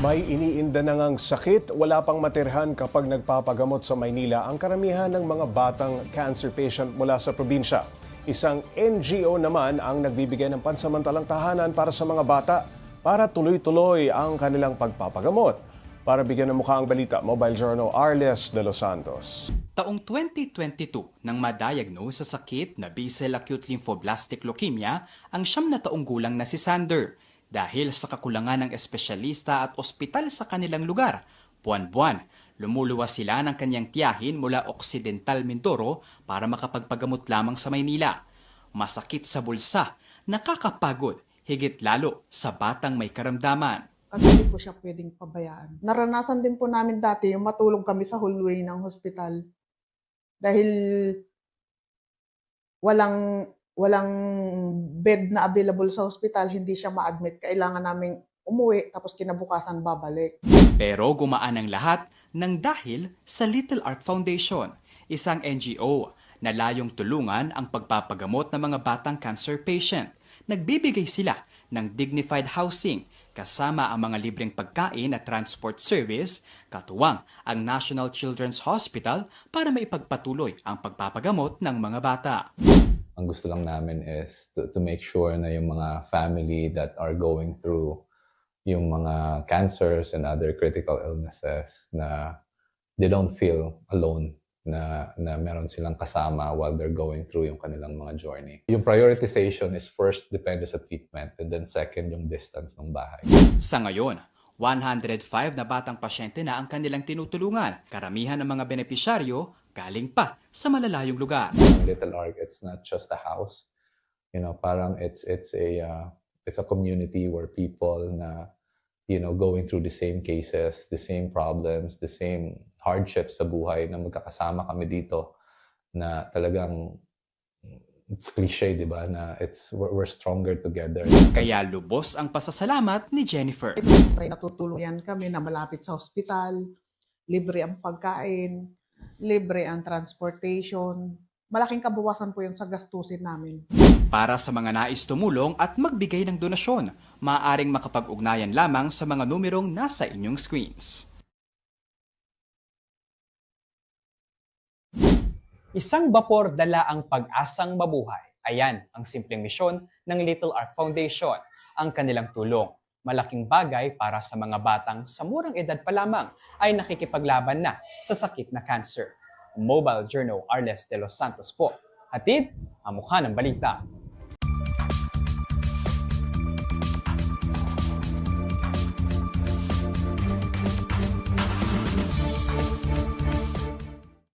May iniinda na ngang sakit, wala pang matirhan kapag nagpapagamot sa Maynila ang karamihan ng mga batang cancer patient mula sa probinsya. Isang NGO naman ang nagbibigay ng pansamantalang tahanan para sa mga bata para tuloy-tuloy ang kanilang pagpapagamot. Para bigyan ng mukha ang balita, Mobile Journal Arles de los Santos. Taong 2022 nang ma-diagnose sa sakit na B-cell acute lymphoblastic leukemia ang 9 na taong gulang na si Sander. Dahil sa kakulangan ng espesyalista at ospital sa kanilang lugar, buwan-buwan, lumuluwas sila ng kanyang tiyahin mula Occidental Mindoro para makapagpagamot lamang sa Maynila. Masakit sa bulsa, nakakapagod, higit lalo sa batang may karamdaman. Kasi hindi po siya pwedeng pabayaan. Naranasan din po namin dati yung matulog kami sa hallway ng hospital. Dahil walang bed na available sa hospital, hindi siya ma-admit. Kailangan naming umuwi, tapos kinabukasan babalik. Pero gumaan ang lahat ng dahil sa Little Art Foundation, isang NGO na layong tulungan ang pagpapagamot ng mga batang cancer patient. Nagbibigay sila ng dignified housing kasama ang mga libreng pagkain at transport service, katuwang ang National Children's Hospital para maipagpatuloy ang pagpapagamot ng mga bata. Ang gusto lang namin is to make sure na yung mga family that are going through yung mga cancers and other critical illnesses na they don't feel alone, na meron silang kasama while they're going through yung kanilang mga journey. Yung prioritization is first depende sa treatment and then second yung distance ng bahay. Sa ngayon, 105 na batang pasyente na ang kanilang tinutulungan. Karamihan ng mga benepisyaryo galing pa sa malalayong lugar. Little Ark, it's not just a house. You know, parang it's a community where people na, you know, going through the same cases, the same problems, the same hardships sa buhay na magkakasama kami dito na talagang it's cliche, di ba, na we're stronger together. Kaya lubos ang pasasalamat ni Jennifer. May natutuluyan kami na malapit sa hospital, libre ang pagkain, libre ang transportation. Malaking kabawasan po yun sa gastusin namin. Para sa mga nais tumulong at magbigay ng donasyon, maaaring makapag-ugnayan lamang sa mga numerong nasa inyong screens. Isang bapor dala ang pag-asang mabuhay. Ayan ang simpleng misyon ng Little Art Foundation. Ang kanilang tulong, malaking bagay para sa mga batang sa murang edad pa lamang ay nakikipaglaban na sa sakit na cancer. Mobile Journal Arles de los Santos po. Hatid ang mukha ng balita.